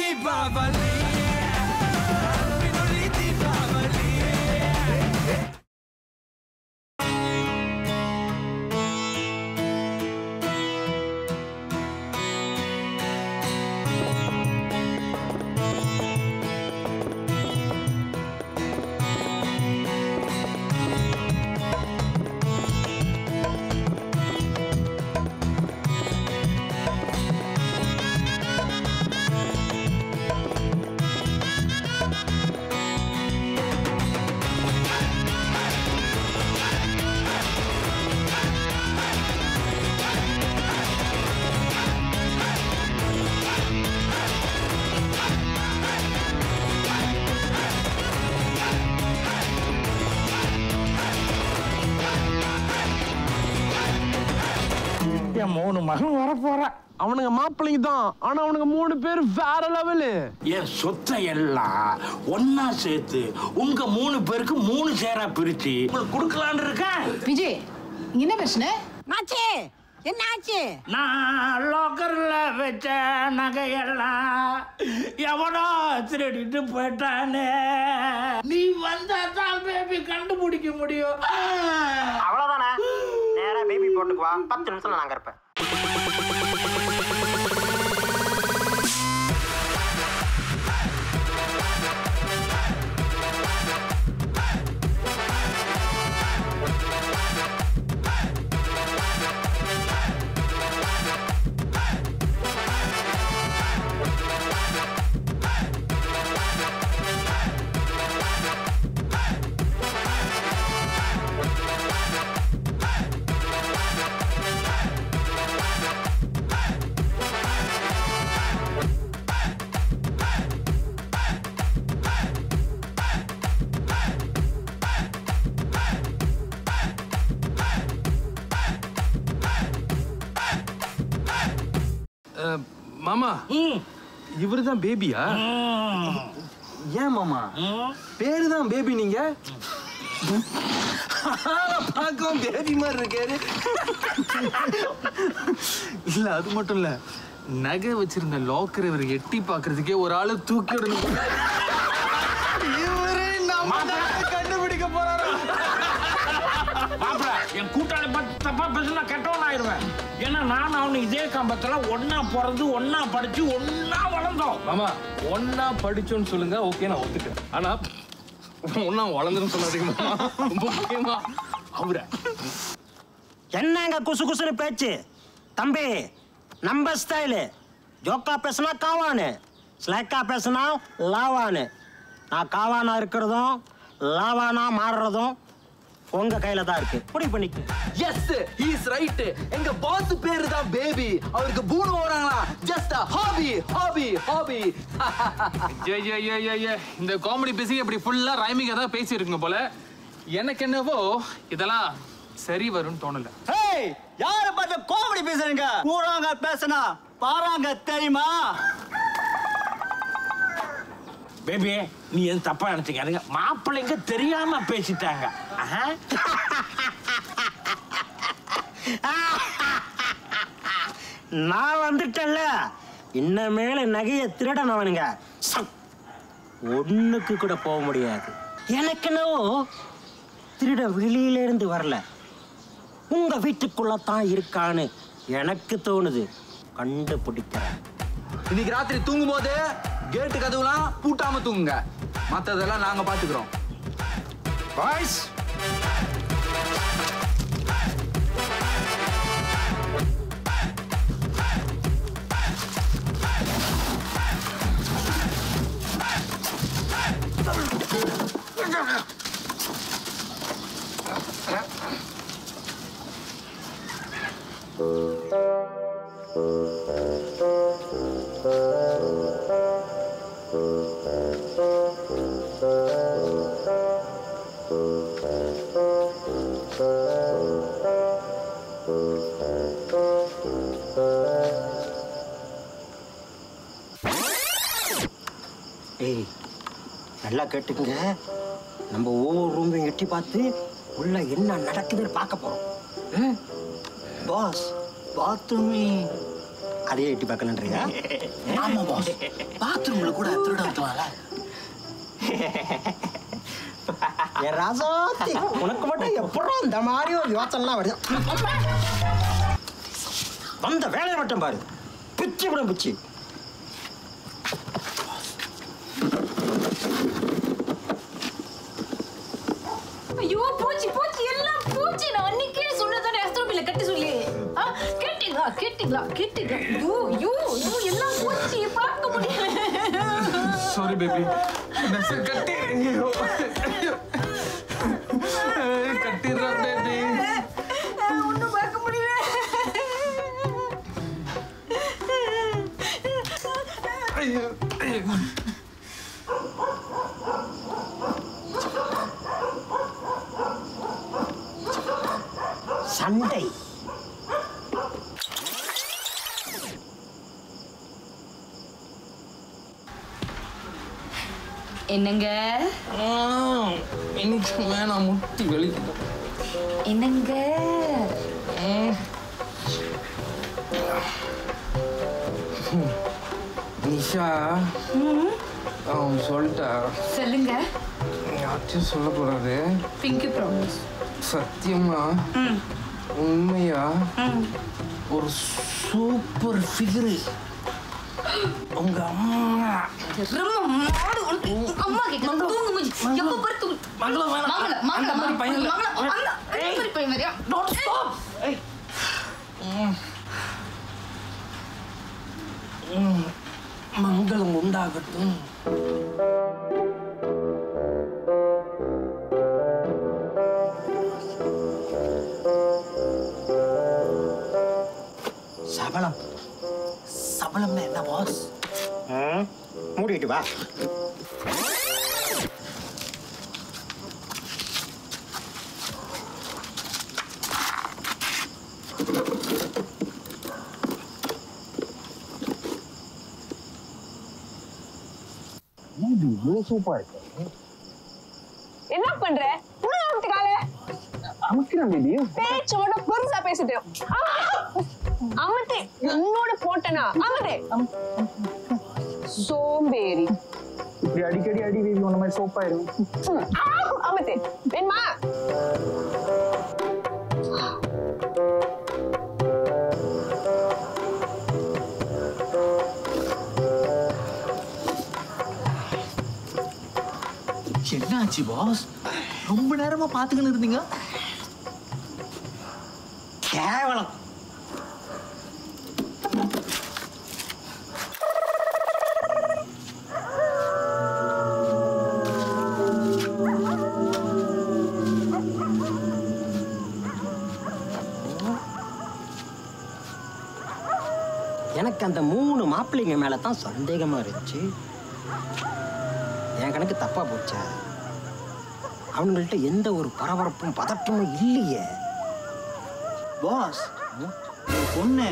தீபாவளி தீபாவளி. மூணு மகன் வர போறான். அவனுங்க மாப்பிள்ளைங்க தான். ஆனா அவனுங்க 3 பேர் வேற லெவலு. என் சொத்தை எல்லாம் ஒன்னா சேர்த்து உங்க 3 பேருக்கு 3 சேரா பிரிச்சு உங்களுக்கு கொடுக்கலான்னு இருக்கேன். விஜய், என்ன பிரச்சனை? நாச்சி, என்ன ஆச்சு? நான் லாக்கர்ல வச்ச நகையெல்லாம் எவனோ திருடிட்டு போயிட்டானே. நீ வந்தா தான் பேபி கண்டுபிடிக்க முடியும். அவ்வளவுதானே? நேரா பேபி போட்டுக்குவா, 10 நிமிஷத்துல நாங்க இருப்பேன். மாமா, இவருதான் பேபியா? ஏன் மாமா பேரு தான் பேபி? நீங்க பார்க்கவும் பேபி மாதிரி இருக்காரு. இல்ல, அது மட்டும் இல்ல, நகை வச்சிருந்த லாக்கர் இவர் எட்டி பாக்குறதுக்கே ஒரு ஆளு தூக்கி விடணும். இவரே நம்ம கண்டுபிடிக்க போறாரு. மாப்பிள, என் கூட்டாளி பத்தி தப்பா பேசினா கெட்டவன் ஆயிடுவேன். ஏன்னா நான் அவனு இதே கம்பத்துல ஒன்னா பிறந்து ஒன்னா படிச்சு ஒன்னா வளர்ந்தோம். மாமா, ஒன்னா படிச்சோன்னு சொல்லுங்க, ஓகே, நான் ஒத்துக்கிறேன். ஆனா ஒன்னா வளர்ந்துன்னு சொல்லாதீங்க மாமா. ரொம்ப முக்கியமா அவர. என்னங்க குசு குசுன்னு பேச்சு? தம்பி, நம்ம ஸ்டைலு. ஜோக்கா பேசுனா காவானு, ஸ்லைக்கா பேசுனா லாவானு. நான் காவானா இருக்கிறதும் லாவானா மாறுறதும் உங்க கையில தான் இருக்கு. முடிவு பண்ணிக்க. Yes, he is right. எங்க பாஸ் பேரு தான் பேபி. அவருக்கு பூணு வராங்களா? Just hobby hobby hobby. இந்த காமெடி பேசி இப்படி ஃபுல்லா ரைமிங்கா தான் பேசி இருக்குங்க போல. எனக்கு என்னவோ இதெல்லாம் சரி வரும்னு தோணல. ஏய், யாரை பார்த்து காமெடி பேசுறீங்க? கூறாங்க பேசினா பாறாங்க தெரியுமா? பேபி, நீ எது தப்பா நினைச்சுக்காதீங்க. மாப்பிள்ளைங்க தெரியாம பேசிட்டாங்க. நான் வந்துட்டேன்ல, இன்னமேல நகைய திருடனவனுங்க ஒண்ணுக்கு கூட போக முடியாது. எனக்கு என்னவோ திருட வெளியில இருந்து வரல, உங்க வீட்டுக்குள்ளதான் இருக்கான்னு எனக்கு தோணுது. கண்டுபிடிக்கிறேன். இன்னைக்கு ராத்திரி தூங்கும் போது கேட்டு கதவுலாம் பூட்டாம தூங்குங்க. மத்ததெல்லாம் நாங்க பாத்துக்கிறோம். பாய்ஸ், ஏய், நல்லா கேட்டுக்குங்க. நம்ம ஒவ்வொரு ரூமையும் எட்டி பார்த்து உள்ள என்ன நடக்குதுன்னு பார்க்க போறோம். பாஸ், பாத்ரூமே அதே எட்டி பார்க்கலன்றீங்க? ஆமா பாஸ், பாத்ரூம்ல கூட திருட வரலாம்ல. என் ராசாத்தி, உனக்கு மட்டும் எப்பறம் இந்த மாதிரி ஒரு யோசனைலாம் வருது? வந்த வேலையை மட்டும் பாரு, பிச்சு விடும் பிச்சு. ஐயோ போச்சு போச்சு எல்லாம் போச்சு. நான் அன்னைக்கே சொன்னதானே அஸ்ட்ரோபில கட்ட சொல்லி. கேட்டீங்களா? ஐயோ ஐயோ ஐயோ எல்லாம் போச்சு, பார்க்க முடியல. சாரி பேபி, கட்டிடுறா பேபி. ஒன்னும் பார்க்க முடியல. சண்டை என்னங்க இன்னைக்கு வேணாம், முட்டி வெளிக்கிட்ட. என்னங்க நிஷா, அவன் சொல்லிட்டா. சொல்லுங்க. யார்ட்டையும் சொல்லக்கூடாது. பிங்கி ப்ராமிஸ். சத்தியமா உண்மையா ஒரு சூப்பர் ஃபிகர் உங்க அம்மா. அம்மா கிட்ட தூங்கு மூஞ்சி. எப்ப பாரு தூங்கு. மங்களம் வேணாம். அந்த மாதிரி பையன் இல்ல. மாதிரி பையன் மாதிரியா? Don't stop. மங்களம் உண்டாகட்டும். சபலம். சபலம்னா என்ன பாஸ்? மூடிட்டு வா. என்ன பண்ற? பேச்சோட பெருசா பேசிட்டு அமத்தே உன்னோட போட்டனா அமத்தே சோம்பேறி. இப்படி அடிக்கடி அடி வீதி உன்ன மாதிரி சோப்பாயிரும். அமத்தே வேணுமா? என்னாச்சு பாஸ்? ரொம்ப நேரமா பாத்துக்கிட்டு இருந்தீங்க. கேவலம். எனக்கு அந்த 3 மாப்பிள்ளைங்க மேல தான் சந்தேகமா இருந்துச்சு. என் கணக்கு தப்பா போச்சா? அவங்கள்ட்ட எந்த ஒரு பரபரப்பும் பதட்டமும் இல்லையே. பாஸ், பொண்ணு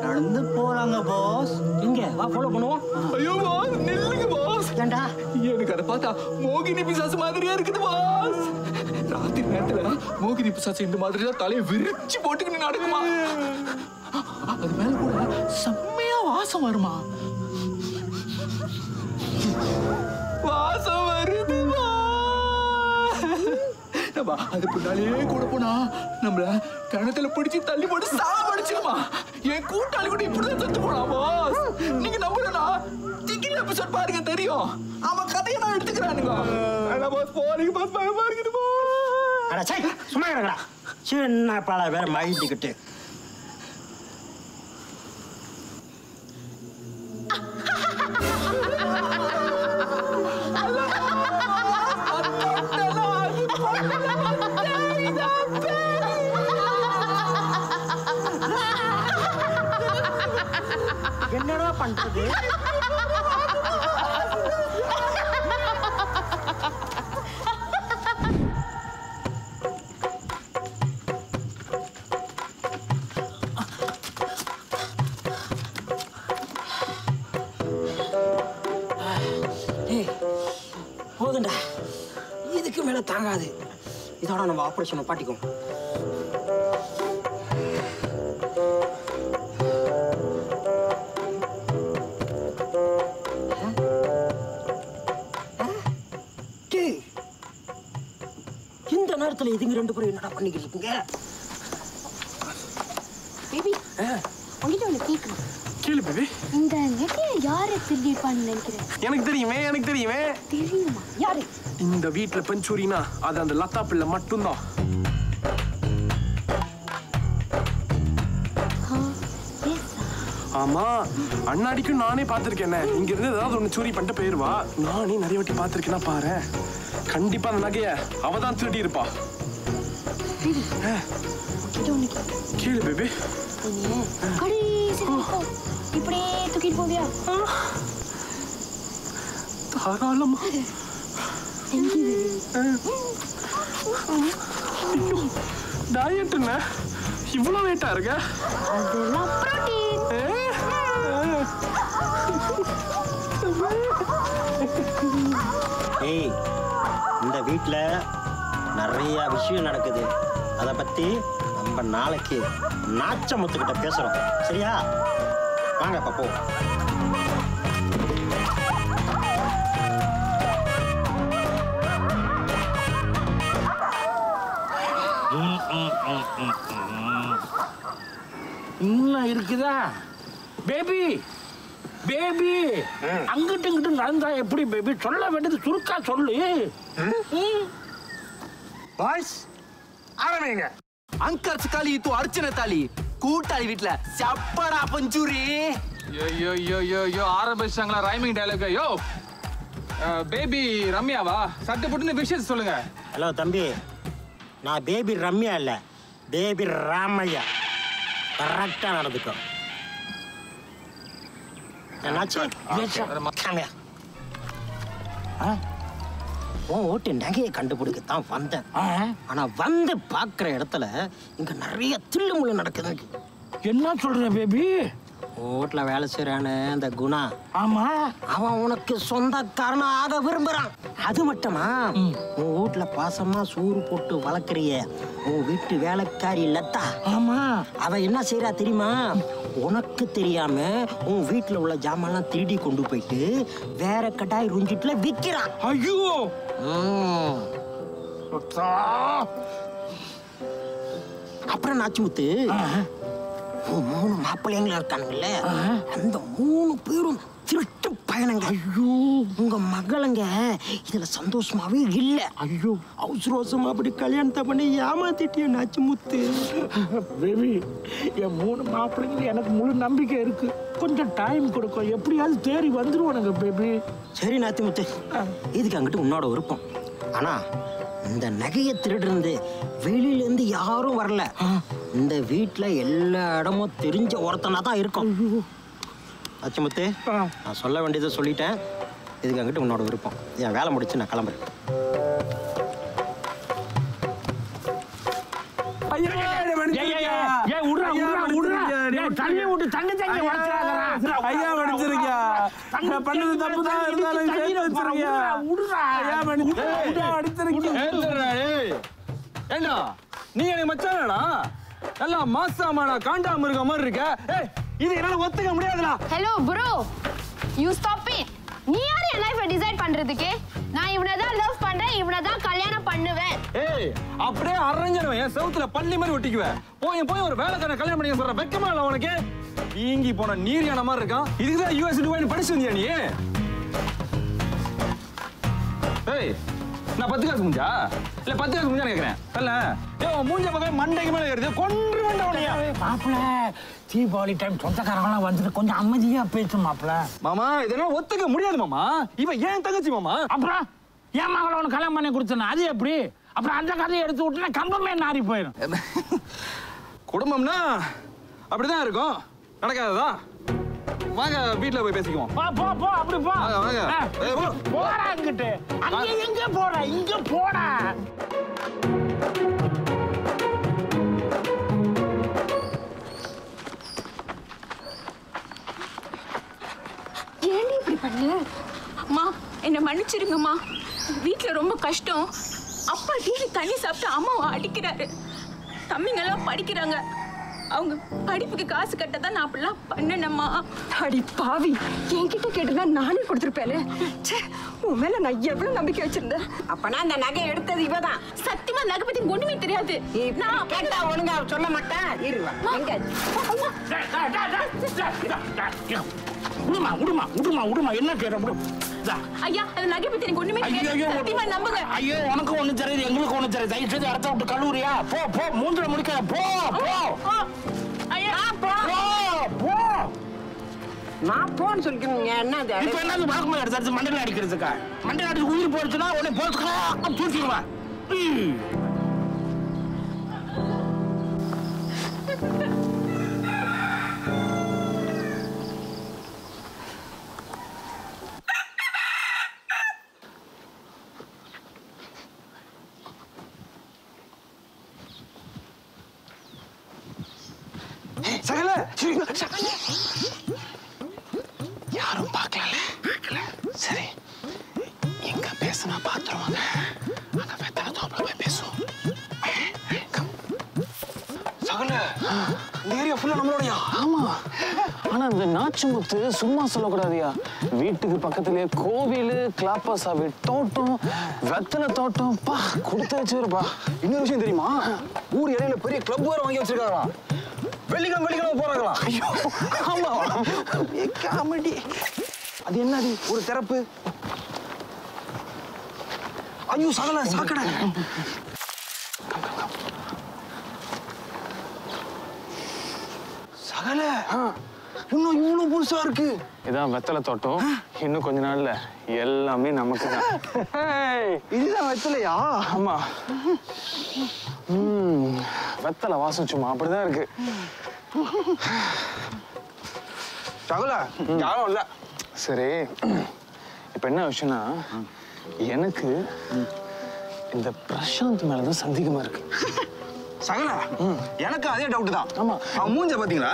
நடந்து போறாங்க பாஸ். இங்க வா, ஃபாலோ பண்ணுவோம். ஐயோ பாஸ், நில்லுங்க பாஸ். ஏண்டா? எனக்கு அதை பார்த்தா மோகினி பிசாசு மாதிரியா இருக்குது பாஸ். ராத்திரி நேரத்துல மோகினி பிசாசு இந்த மாதிரி தான் தலையை விரிச்சு போட்டுக்கிட்டு நடக்குமா. அது மேல கூட செம்மையா வாசம் வருமா. வாசம் வருதுமா. நம்ம அது பின்னாலேயே கூட போனா நம்மள கிணத்துல பிடிச்சி தள்ளி போட்டு சாவடிச்சிருமா. என் கூட்டாளி கூட இப்படிதான் செத்து போனா பாஸ். நீங்க நம்பலனா டிக்கெட் எபிசோட் பாருங்க, தெரியும். அவன் கதையை நான் எடுத்துக்கிறானுங்க. ஆனா பாஸ் போறீங்க பாஸ், பயமா இருக்குது பாஸ். அட சை, சும்மா இருங்கடா. சின்ன பல பேர் மகிழ்ச்சிக்கிட்டு. என்னடா பண்றது? போதுண்டா, இதுக்கு மேல தாங்காது. இதோட நம்ம ஆபரேஷனை பாட்டிக்கும். முதல்ல இதுங்க 2 பேரும் என்னடா பண்ணிக்கிட்டு இருக்கீங்க? பேபி உங்ககிட்ட ஒன்று கேட்கணும். கேளு பேபி. இந்த நகையை யாரை திருடிப்பான்னு நினைக்கிறேன்? எனக்கு தெரியுமே. தெரியுமா? யாரு? இந்த வீட்டுல பஞ்சூரினா அது அந்த லதா பிள்ளை மட்டும்தான். ஆமா, அண்ணாடிக்கும் நானே பார்த்திருக்கேன். இங்க இருந்து ஏதாவது ஒண்ணு சூரி பண்ணிட்டு போயிருவா. நானே நிறைய வாட்டி பார்த்திருக்கேன்னா பாரு. கண்டிப்பா அந்த நகைய அவதான் திருடி இருப்பா. கேளு பேபி. இப்படியே தூக்கிட்டு போவியா? தாராளமா. டயட்னா இவ்வளவு வெயிட்டா இருக்க? அதெல்லாம் புரோட்டீன். ஏய், இந்த வீட்ல நிறைய விஷயம் நடக்குது. அதை பத்தி நம்ம நாளைக்கு நாச்சமுத்துக்கிட்ட பேசுறோம். சரியா? வாங்க பாப்போ. இன்னும் இருக்குதா பேபி? பேபி அங்கிட்டு இங்கிட்டு நடந்தா எப்படி பேபி? சொல்ல வேண்டியது சுருக்கா சொல்லு. பாய்ஸ் ஆரம்பிங்க. अंकर काली तू अर्चना ताली கூட்டாளி வீட்ல சப்படா பஞ்சூரி. யோ ஆரம்பிச்சாங்களா ரைமிங் டயலாக்? யோ பேபி ரம்யாவா? சட்டை போட்டு விஷயம் சொல்லுங்க. ஹலோ தம்பி, நான் பேபி ரம்யா இல்ல, பேபி ராமையா. கரெக்டா நடந்துக்கோ. என்னாச்சு? உன் ஓட்டு நகையை கண்டுபிடிக்கத்தான் வந்தேன். ஆனா வந்து பாக்குற இடத்துல இங்க நிறைய தில்லுமுள்ளு நடக்குது. என்ன சொல்ற பேபி? வீட்டுல வேலை செய்யறானு அந்த குணா, ஆமா, அவன் உனக்கு சொந்தக்காரனா ஆக விரும்புறான். அது மட்டுமா, உன் வீட்டுல பாசமா சோறு போட்டு வளர்க்கறிய உன் வீட்டு வேலைக்காரி லதா, ஆமா, அவ என்ன செய்யறா தெரியுமா? உனக்கு தெரியாம உன் வீட்டுல உள்ள ஜாமான்லாம் திருடி கொண்டு போயிட்டு வேற கடாய் ருஞ்சிட்டுல விக்கிறான். ஐயோ, அப்புறம் நாச்சிமுத்து, 3 மாப்பிள்ளைங்களா இருக்கானுங்கல்ல, அந்த 3 பேரும் திருட்டு பயணங்க. ஐயோ, உங்க மகளுங்க இதுல சந்தோஷமாவே இல்ல. ஐயோ, அவசரமா அப்படி கல்யாணத்தை பண்ணி ஏமாத்திட்டிய நாச்சிமுத்து. பேபி, என் 3 மாப்பிள்ளைங்க எனக்கு முழு நம்பிக்கை இருக்கு. கொஞ்சம் டைம் கொடுக்கும், எப்படியாவது தேறி வந்துருவானுங்க பேபி. சரி நாச்சிமுத்து, இதுக்கு அங்கிட்டு உன்னோட விருப்பம். ஆனா இந்த நகையை திருடுறது வெளியில இருந்து யாரும் வரல. இந்த வீட்டுல எல்லா இடமும் தெரிஞ்ச ஒருத்தனா தான் இருக்கும். நாச்சிமுத்து, நான் சொல்ல வேண்டியதை சொல்லிட்டேன். இதுக்கு அங்கிட்டு உன்னோட விருப்பம். என் வேலை முடிச்சு நான் கிளம்புறேன். ஏண்டா நீ எனக்கு மச்சானடா, நல்லா மாசாமாடா காண்டாம இருக்க மாதிரி இருக்க. இது என்னால ஒத்துக்க முடியாதுடா. Hello bro, you stop it. நீ யாரு என் லைஃபை டிசைட் பண்றதுக்கு? நான் இவனை தான் லவ் பண்றேன், இவனை தான் கல்யாணம் பண்ணுவேன். ஏய், அப்படியே அரஞ்சனும் என் செவுத்துல பள்ளி மாதிரி ஒட்டிக்குவேன். போய் ஒரு வேலைக்காரன் கல்யாணம் பண்ணி சொல்ற வெக்கமா இல்ல உனக்கு? ஈங்கி போன நீரியான மாதிரி இருக்கான். இதுக்குதான் யூஎஸ் துபாய் படிச்சு வந்தியா நீ? ஏய், நான் 10 காசு முடிஞ்சா இல்ல 10 காசு முடிஞ்சா கேக்குறேன். அல்ல ஏய், மூஞ்ச பக்கம் மண்டைக்கு மேல ஏறுது. கொன்று மண்டவனையா மாப்பிள, தீபாவளி டைம் சொந்தக்காரங்களாம் வந்துட்டு கொஞ்சம் அமைதியா பேசு மாப்பிள. மாமா, இதெல்லாம் ஒத்துக்க முடியாது மாமா. இவன் ஏன் தங்கச்சி மாமா. அப்புறம் என் மகளை உனக்கு கல்யாணம் பண்ணி கொடுத்தேன், அது எப்படி? அப்புறம் அந்த கதையை எடுத்து விட்டுனா கம்பமே நாரி போயிடும். குடும்பம்னா அப்படிதான் இருக்கும். நடக்காததா? வாங்க வீட்டுல போய் பேசிக்குவோம். போ போ, அப்படி போ. வாங்க. போடா அங்கிட்டு. அங்க எங்க போற? இங்க போடா. ஏன்டி இப்படி பண்ணு? அம்மா, என்னை மன்னிச்சிருங்கம்மா. வீட்டுல ரொம்ப கஷ்டம். அப்பா டீலி தண்ணி சாப்பிட்டு அம்மாவை அடிக்கிறாரு. தம்பிங்கெல்லாம் படிக்கிறாங்க. அவங்க படிப்புக்கு காசு கட்டதான் நான் அப்படிலாம் பண்ணேனம்மா. அடி பாவி, என்கிட்ட கேட்டதா நானே கொடுத்துருப்பேனே. உன் மேல நான் எவ்வளவு நம்பிக்கை வச்சிருந்தேன். அப்பனா அந்த நகை எடுத்தது இவதான். சத்தியமா நகை பத்தி ஒண்ணுமே தெரியாது. நான் கேட்டா ஒழுங்கா சொல்ல மாட்டேன். இருவா எங்க விடுமா என்ன கேட்ட ஐயா, அந்த நகை பத்தி எனக்கு ஒண்ணுமே தெரியாது. சத்தியமா நம்புங்க. ஐயோ, உனக்கு ஒண்ணு தெரியுது, எங்களுக்கு ஒண்ணு தெரியுது. தயவு செய்து இடத்த விட்டு கல்லூரியா போ போ, மூஞ்சில முடிக்கிற போ போ. ஐயா போ போ. நான் போன்னு சொல்லிக்கணுங்க. என்ன இப்ப என்ன வழக்கமா எடுத்து மண்டையில அடிக்கிறதுக்கா? மண்டையில அடிச்சு உயிர் போயிடுச்சுன்னா உடனே போச்சுக்கலாம் தூக்கிடுவா. சகல யாரும் பார்க்கல. சரி, எங்க பேசினா பாத்துருவாங்க. அங்க வெத்தலை தோப்புல போய் பேசுவோம். சகல, இந்த ஏரியா ஃபுல்லா நம்மளோடயா? ஆமா, ஆனா இந்த நாச்சுமுத்து சும்மா சொல்லக்கூடாதியா. வீட்டுக்கு பக்கத்திலேயே கோவில், கிளாப்பாசாவி தோட்டம், வெத்தலை தோட்டம். பா, கொடுத்து வச்சுருப்பா. இன்னொரு விஷயம் தெரியுமா? ஊர் இடையில பெரிய கிளப் வேற வாங்கி வச்சிருக்காங்களா? வெள்ளிக்கிழமை போறாங்களா? ஐயோ, ஆமா, காமெடி. அது என்னது? ஒரு திறப்பு. ஐயோ சகல, சாக்கடை. சகல, இன்னும் இவ்வளவு புதுசா இருக்கு. இதான் வெத்தலை தோட்டம். இன்னும் கொஞ்ச நாள்ல எல்லாமே நமக்கு தான். இதுதான் வெத்தலையா? ஆமா. வெத்தலை வாசம் சும்மா அப்படிதான் இருக்கு. சகல, யாரும் இல்ல. சரி, இப்ப என்ன விஷயம்னா, எனக்கு இந்த பிரசாந்த் மேலதான் சந்தேகமா இருக்கு. சகல, எனக்கு அதே டவுட் தான். ஆமா, அவன் மூஞ்ச பாத்தீங்களா?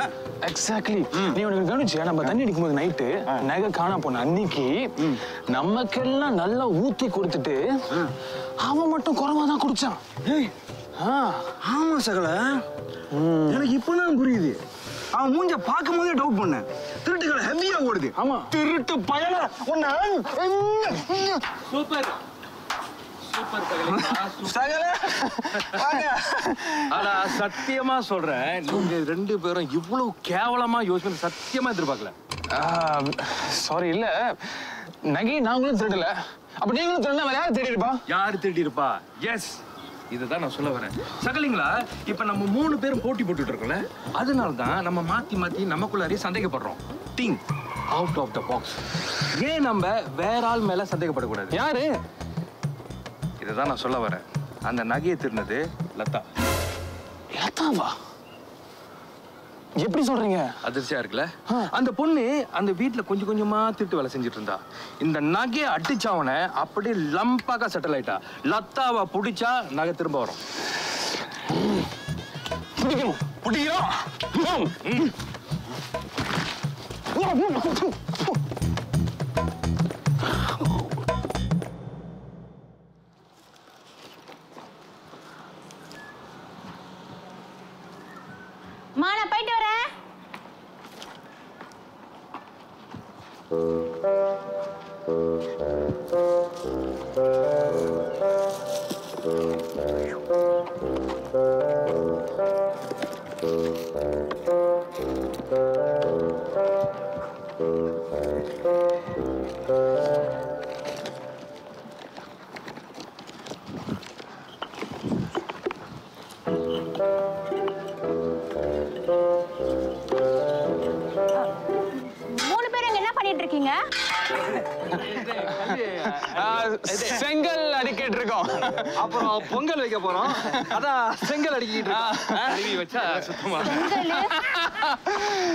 எக்ஸாக்ட்லி. நீ உனக்கு கவனிச்சியா, நம்ம தண்ணி அடிக்கும் போது நைட்டு நகை காணா போன அன்னைக்கு நமக்கெல்லாம் நல்லா ஊத்தி கொடுத்துட்டு அவன் மட்டும் குறைவா தான் குடிச்சான். ஆமா சகல, எனக்கு இப்பதான் புரியுது. அவன் மூஞ்ச பார்க்கும் போதே டவுட் பண்ணேன். திருட்டுகளை ஹெவியா ஓடுது. ஆமா, திருட்டு பயல ஒண்ணு. சூப்பர் சகல, ஆனா சத்தியமா சொல்றேன், நீங்க ரெண்டு பேரும் இவ்வளவு கேவலமா யோசிச்சு சத்தியமா எதிர்பார்க்கல. சாரி, இல்ல நகை நாங்களும் திருடல. அப்ப நீங்களும் திருடனா வேற யாரும் திருடி இருப்பா? யாரு திருடி இருப்பா? எஸ், இதுதான் நான் சொல்ல வரேன். சகலிங்களா, இப்ப நம்ம 3 பேரும் போட்டி போட்டுட்டு இருக்கோம்ல, அதனாலதான் நம்ம மாத்தி மாத்தி நமக்குள்ளாரே சந்தேகப்படுறோம். Think out of the box. ஏன் நம்ம வேற ஆள் மேல சந்தேகப்படக்கூடாது? யாரு? இதுதான் நான் சொல்ல வரேன். அந்த நகையை திருநது லதா. லதாவா? எப்படி சொல்றீங்க? அதிர்ச்சியா இருக்குல்ல? அந்த பொண்ணு அந்த வீட்டுல கொஞ்சம் கொஞ்சமா திருட்டு வேலை செஞ்சுட்டு இருந்தா. இந்த நகையை அடிச்சவன அப்படியே லம்பாக செட்டில் ஆயிட்டா. லதாவை பிடிச்சா நகை திரும்ப வரும். பிடிக்கணும், பிடிக்கிறோம். மா, நான் போயிட்டு வரேன். செங்கல் அடிக்கிட்டு இருக்கோம். அப்புறம் பொங்கல் வைக்க போறோம். அதான் செங்கல் அடிக்கிட்டு இருக்கோம். வச்சா சுத்தமா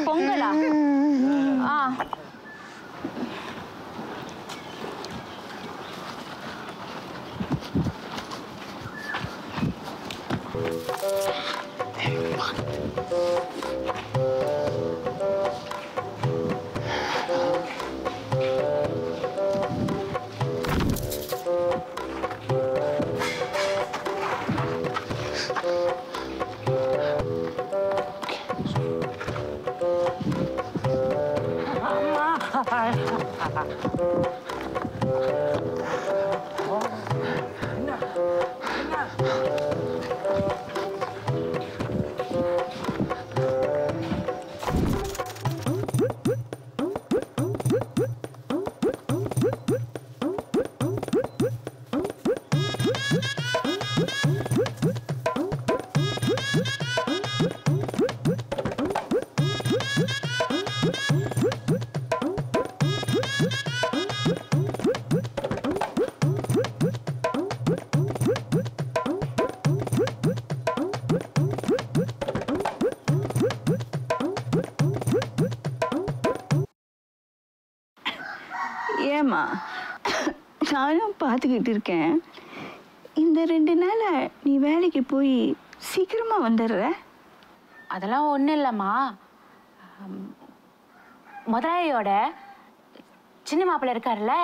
பொங்கலா? ஏம்மா நானும் பார்த்துக்கிட்டு இருக்கேன். இந்த 2 நாளா நீ வேலைக்கு போய் சீக்கிரமா வந்துடுற. அதெல்லாம் ஒன்றும் இல்லைம்மா. முதலாளியோட சின்ன மாப்பிள்ளை இருக்கார்ல,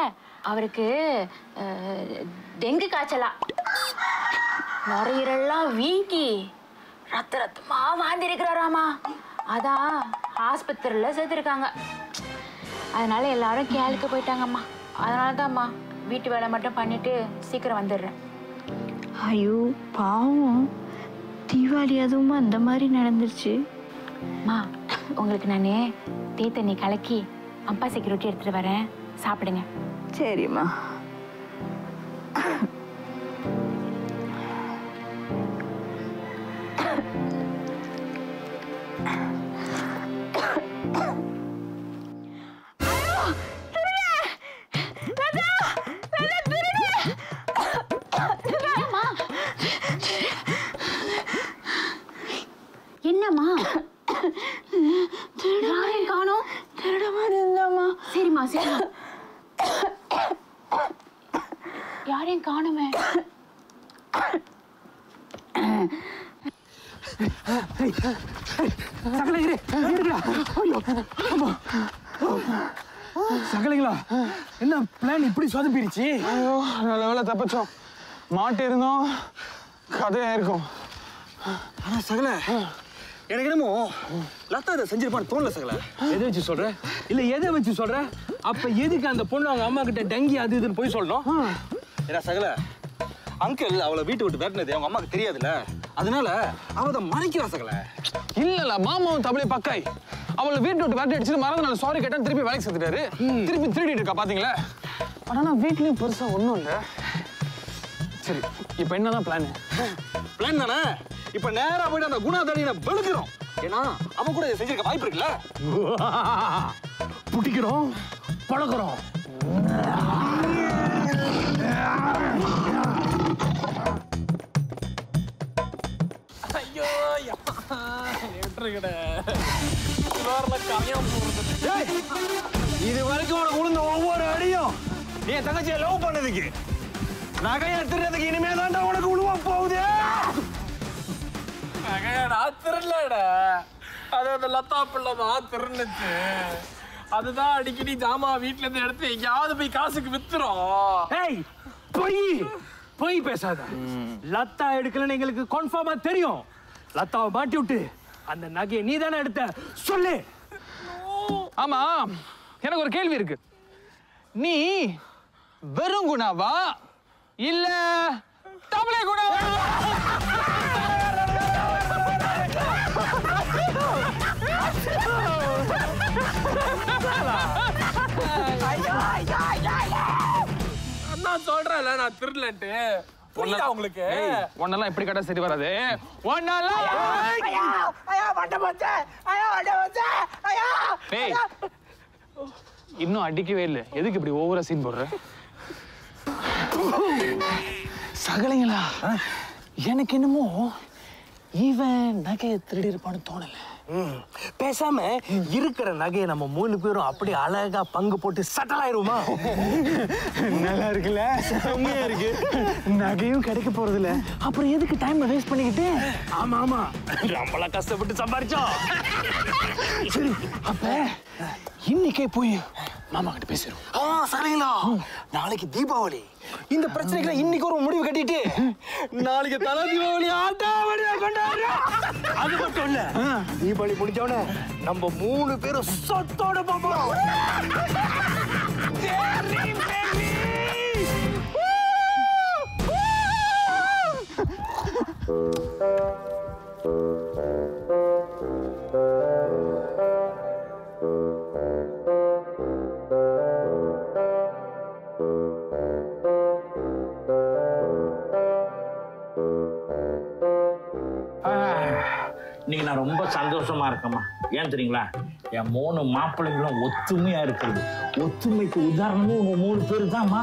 அவருக்கு டெங்கு காய்ச்சலா, நுரையீரல்லாம் வீங்கி ரத்தமா வாழ்ந்திருக்கிறாராமா. அதான் ஆஸ்பத்திரியில் சேர்த்துருக்காங்க. அதனால எல்லாரும் கேளுக்கு போயிட்டாங்கம்மா. அதனால தான்ம்மா வீட்டு வேலை மட்டும் பண்ணிட்டு சீக்கிரம் வந்துடுறேன். ஐயோ பாவம், தீபாவளி அதுவும் அந்த மாதிரி நடந்துருச்சு. அம்மா, உங்களுக்கு நான் தண்ணி கலக்கி அம்பாசைக்கு ரொட்டி எடுத்துட்டு வரேன், சாப்பிடுங்க. சரிம்மா. என்னம்மா யாரையும் காணோம்? திருட மாதிரி இருந்தாம்மா. சரிம்மா சரிம்மா. யாரையும் காணுமே. சகலைங்களா, என்ன பிளான் இப்படி சொதப்பிடுச்சு? ஐயோ, நல்ல வேலை தப்பிச்சோம். மாட்டி இருந்தோம், கதையா இருக்கும். ஆனா சகல, எனக்கு என்னமோ லதா இதை செஞ்சிருப்பான்னு தோணல சகல. எதை வச்சு சொல்ற? இல்ல எதை வச்சு சொல்ற? அப்ப எதுக்கு அந்த பொண்ணு அவங்க அம்மா கிட்ட டங்கி அது இதுன்னு போய் சொல்லணும்? ஏன்னா சகல, அங்கிள் அவளை வீட்டை விட்டு விரட்டினது அவங்க அம்மாக்கு தெரியாதுல்ல, அதனால அவ அதை மறைக்கிறா சகல. இல்ல மாமாவும் தபிலி பக்காய் அவளை வீட்டு விட்டு விரட்டி அடிச்சுட்டு மறந்து சாரி கேட்டான்னு திருப்பி வேலைக்கு சேர்த்துட்டாரு. திருப்பி திருடிட்டு இருக்கா பாத்தீங்களா? ஆனா வீட்லயும் பெருசா ஒண்ணும் இல்ல. சரி, இப்ப என்னதான் பிளான்? பிளான் தானே, இப்ப நேரா போயிட்டு அந்த குணாதடியை வெளுக்கிறோம். ஏன்னா அவன் கூட இதை செஞ்சிருக்க வாய்ப்பு இருக்குல்ல. புடிக்கிறோம், பழக்கிறோம். ஐயோ இது வரைக்கும் உனக்கு விழுந்த ஒவ்வொரு அடியும் நீ என் தங்கச்சியை லவ் பண்ணதுக்கு, நகையை திருறதுக்கு இனிமே தான்டா உனக்கு விழுவ போகுது. நகையடா திருடலடா, அது அந்த லதா பிள்ளைமா திருந்துச்சு. அதுதான் அடிக்கடி ஜாமா வீட்டுல இருந்து எடுத்து எங்கேயாவது போய் காசுக்கு வித்துரும். ஏய், பொய் பேசாத. லதா எடுக்கலன்னு எங்களுக்கு கன்ஃபார்மா தெரியும். லதாவை மாட்டி விட்டு அந்த நகையை நீ தானே எடுத்த, சொல்லு. ஆமா, எனக்கு ஒரு கேள்வி இருக்கு. நீ வெறும் குணாவா இல்ல தமிழே குணாவா? நான் சொல்றேன்ல நான் திருடலன்ட்டு. புரியுதா உங்களுக்கு? ஒன்னெல்லாம் இப்படி கேட்டா சரி வராது. இன்னும் அடிக்கவே இல்லை, எதுக்கு இப்படி ஓவரா சீன் போடுற? சகலைங்களா, எனக்கு என்னமோ இவன் நகையை திருடி இருப்பான்னு தோணல. பேசாம இருக்கிற நகையை நம்ம 3 பேரும் அப்படியே அழகா பங்கு போட்டு சட்டல் ஆயிருமா? நல்லா இருக்குல்ல, செம்மையா இருக்கு. நகையும் கிடைக்க போறது இல்ல, அப்புறம் எதுக்கு டைம் வேஸ்ட் பண்ணிக்கிட்டு? ஆமா ஆமா, நம்மள கஷ்டப்பட்டு சம்பாரிச்சோம். சரி, அப்ப இன்னைக்கே போய் மாமா கிட்ட பேசிடும். சகலைங்களா, நாளைக்கு தீபாவளி. இந்த பிரச்சனைகளை இன்னைக்கு ஒரு முடிவு கட்டிட்டு நாளைக்கு தலை தீபாவளி ஆட்டாவளியா கொண்டாடுறோம். அது மட்டும் இல்ல, தீபாவளி முடிஞ்சவன நம்ம 3 பேரும் சொத்தோட போறோம். இன்னைக்கு நான் ரொம்ப சந்தோஷமா இருக்கேம்மா. ஏன் தெரியுங்களா, என் 3 மாப்பிள்ளைங்களும் ஒத்துமையா இருக்கிறது. ஒத்துமைக்கு உதாரணமும் உங்க 3 பேரு தான்மா.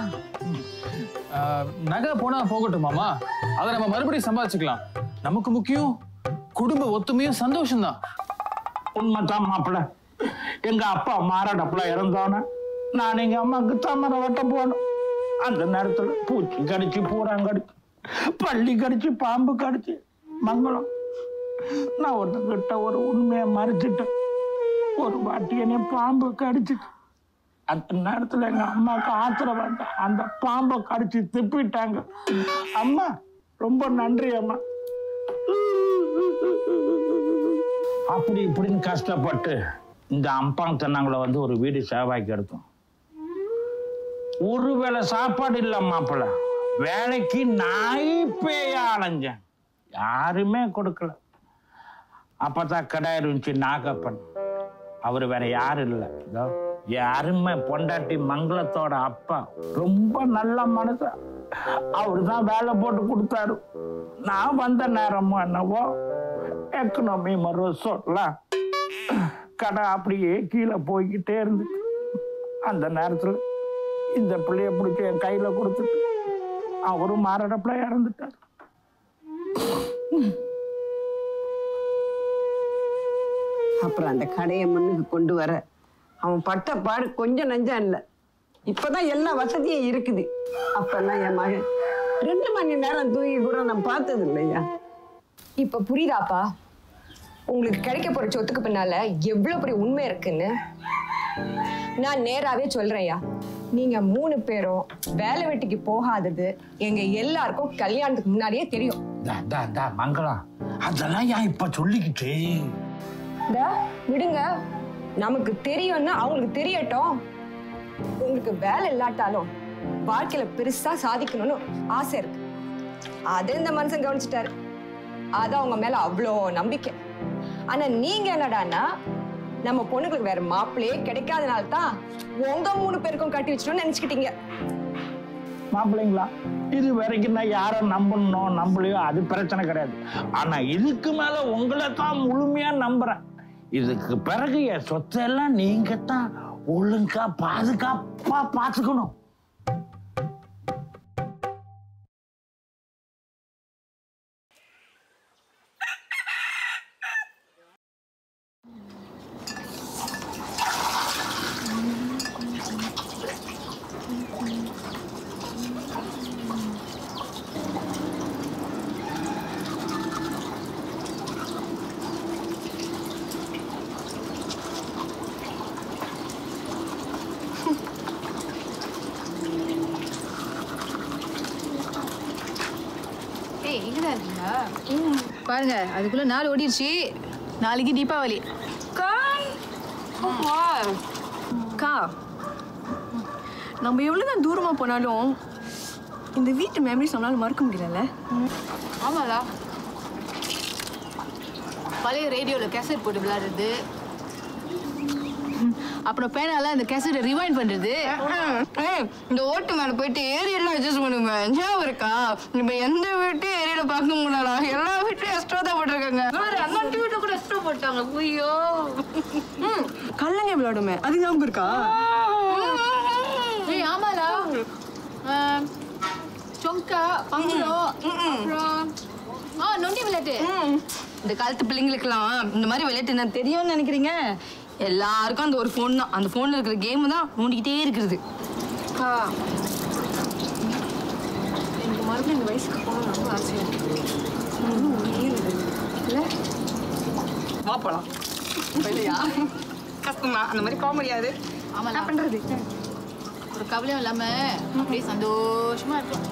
நகை போனா போகட்டும் மாமா, அதை நம்ம மறுபடியும் சம்பாதிச்சுக்கலாம். நமக்கு முக்கியம் குடும்ப ஒத்துமையும் சந்தோஷம் தான். உண்மைதான் மாப்பிள்ள. எங்க அப்பா மாறாடப்புல இறந்தோன்னு நான் எங்க அம்மாவுக்கு தாமரை வெட்ட போனோம். அந்த நேரத்துல பூச்சி கடிச்சு, பூரான் கடிச்சு, பள்ளி கடிச்சு, பாம்பு கடிச்சு, மங்களம். நான் ஒருத்தங்கிட்ட ஒரு உண்மையை மறைச்சிட்டேன். ஒரு வாட்டி என்னை பாம்பு கடிச்சிட்டு, அந்த நேரத்துல எங்க அம்மாவுக்கு ஆத்திரம் வந்த அந்த பாம்பை கடிச்சு திப்பிட்டாங்க. அம்மா ரொம்ப நன்றி அம்மா. அப்படி இப்படின்னு கஷ்டப்பட்டு இந்த அம்பாங் தென்னாங்குல வந்து ஒரு வீடு சேவாய்க்கு எடுத்தோம். ஒருவேளை சாப்பாடு இல்ல மாப்பிள்ள. வேலைக்கு நாய் பேய அலைஞ்சேன், யாருமே கொடுக்கல. அப்பதான் கடை இருந்துச்சு நாகப்பன். அவரு வேற யாரும் இல்லை, யாருமே பொண்டாட்டி மங்களத்தோட அப்பா. ரொம்ப நல்ல மனுஷன். அவரு தான் வேலை போட்டு கொடுத்தாரு. நான் வந்த நேரமோ என்னவோ எக்கனாமி சொல்லலாம், கடை அப்படியே கீழே போய்கிட்டே இருந்துச்சு. அந்த நேரத்துல இந்த பிள்ளைய பிடிச்சி என் கையில கொடுத்துட்டு அவரும் மாரடப்புல இறந்துட்டார். அப்புறம் அந்த கடையை முன்னுக்கு கொண்டு வர அவன் பட்ட பாடு கொஞ்சம் நஞ்சம் இல்லை. இப்பதான் எல்லா வசதியும் இருக்குது. அப்பெல்லாம் என் மகன் 2 மணி நேரம் தூங்கி கூட நான் பார்த்தது இல்லையா. இப்ப புரியுதாப்பா உங்களுக்கு கிடைக்க போற சொத்துக்கு பின்னால எவ்வளவு பெரிய உண்மை இருக்குன்னு? நான் நேராவே சொல்றேன்யா, நீங்க 3 பேரும் வேலை வெட்டிக்கு போகாதது எங்க எல்லாருக்கும் கல்யாணத்துக்கு முன்னாடியே தெரியும். மங்களம், அதெல்லாம் ஏன் இப்ப சொல்லிக்கிட்டு விடுங்க, நமக்கு தெரியும்னா அவங்களுக்கு தெரியட்டும். உங்களுக்கு வேலை இல்லாட்டாலும் வாழ்க்கையில பெருசா சாதிக்கணும்னு ஆசை இருக்கு. அதை இந்த மனுஷன் கவனிச்சுட்டாரு. அது அவங்க மேல அவ்வளோ நம்பிக்கை. ஆனா நீங்க என்னடான்னா, நம்ம பொண்ணுங்களுக்கு வேற மாப்பிள்ளையே கிடைக்காதனால தான் உங்க 3 பேருக்கும் கட்டி வச்சிடணும்னு நினைச்சுக்கிட்டீங்க. மாப்பிள்ளைங்களா, இது வரைக்கும் நான் யாரை நம்பணும் நம்பலையோ அது பிரச்சனை கிடையாது. ஆனா இதுக்கு மேல உங்களை தான் முழுமையா நம்புறேன். இதுக்கு பிறகு என் சொத்தெல்லாம் நீங்க தான் ஒழுங்கா பாதுகாப்பா பாத்துக்கணும். பாருங்க, அதுக்குள்ள நாள் ஓடிடுச்சு. நாளைக்கு தீபாவளி. நம்ம எவ்வளவுதான் தூரமா போனாலும் இந்த வீட்டு மெமரிஸ் நம்மளால மறக்க முடியல. ஆமாடா, பழைய ரேடியோல கேசட் போட்டு விளையாடுறது, அப்புறம் பேனால அந்த கேசட்டை ரிவைண்ட் பண்றது. இந்த ஓட்டு மேல போயிட்டு ஏரியெல்லாம் அட்ஜஸ்ட் பண்ணுங்க. ஞாபகம் இருக்கா? இப்ப எந்த வீட்டு ஏரியில பார்க்க முடியல, எல்லா வீட்லயும் எக்ஸ்ட்ரா தான் போட்டிருக்காங்க. அந்த வீட்டுல கூட எக்ஸ்ட்ரா போட்டாங்க. ஐயோ, கல்லங்க விளையாடுமே, அது ஞாபகம் இருக்கா? ஆமாடா, சொங்கா, பங்குளம், அப்புறம் நொண்டி விளையாட்டு. இந்த காலத்து பிள்ளைங்களுக்குலாம் இந்த மாதிரி விளையாட்டு என்ன தெரியும்னு நினைக்கிறீங்க? எல்லாருக்கும் அந்த ஒரு ஃபோன் தான். அந்த ஃபோன்ல இருக்கிற கேம் தான் நோண்டிக்கிட்டே இருக்கிறது. எனக்கு மறுபடியும் இந்த வயசுக்கு போகணும் ரொம்ப ஆசையா இருக்கு. வா போலாம். இல்லையா? கஷ்டம் தான், அந்த மாதிரி போக முடியாது. ஆமா என்ன பண்றது? ஒரு கவலையும் இல்லாம அப்படியே சந்தோஷமா இருக்கும்.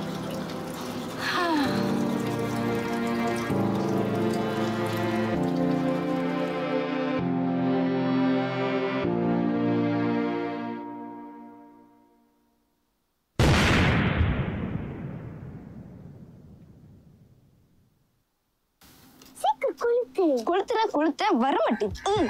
கொளுத்த வர மாட்டேங்குது.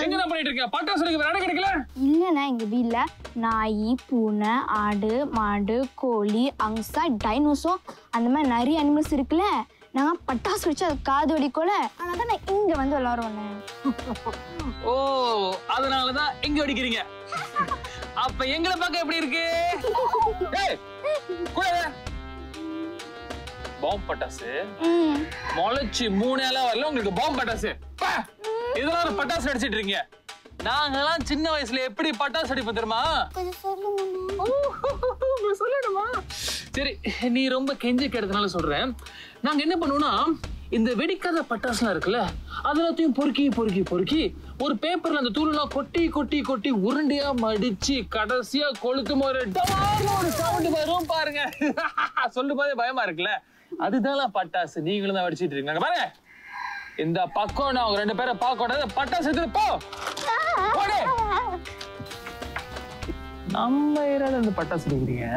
எங்க பண்ணிட்டு இருக்க? பட்டாசு வேற இடம் கிடைக்கல. இல்லண்ணா, எங்க வீட்ல நாய், பூனை, ஆடு, மாடு, கோழி, அங்சா, டைனோசோ அந்த மாதிரி நிறைய அனிமல்ஸ் இருக்குல்ல. நான் பட்டாசு வச்சு அது காது வெடிக்கோல, அதனால நான் இங்க வந்து விளாடுவேன். ஓ, அதனாலதான் எங்க வெடிக்கிறீங்க. அப்ப எங்களை பார்க்க எப்படி இருக்கு? பாம்பு பட்டாசு முளைச்சு 3 நாளா வரல, உங்களுக்கு பாம்பு பட்டாசு. இதெல்லாம் பட்டாசு அடிச்சிட்டு இருக்கீங்க. நாங்கெல்லாம் சின்ன வயசுல எப்படி பட்டாசு அடிப்போம் தெரியுமா? சொல்லணுமா? சரி, நீ ரொம்ப கெஞ்சி கேட்டதுனால சொல்றேன். நாங்க என்ன பண்ணுவோம்னா, இந்த வெடிக்காத பட்டாசுலாம் இருக்குல்ல, அதெல்லாத்தையும் பொறுக்கி பொறுக்கி பொறுக்கி ஒரு பேப்பர்ல அந்த தூளெல்லாம் கொட்டி கொட்டி கொட்டி உருண்டையா மடிச்சு கடைசியா கொளுத்தும் ஒரு சவுண்ட் வரும் பாருங்க. சொல்லும் போதே பயமா இருக்குல்ல. அதுதான் பட்டாசு. நீங்களும் தான் வெடிச்சிட்டு இருக்கீங்க பாருங்க. இந்த பக்கம் நான் 2 பேரை பார்க்க கூடாது. பட்டாசு எடுத்து போ. நம்ம ஏரியால இந்த பட்டாசு எடுக்கிறீங்க.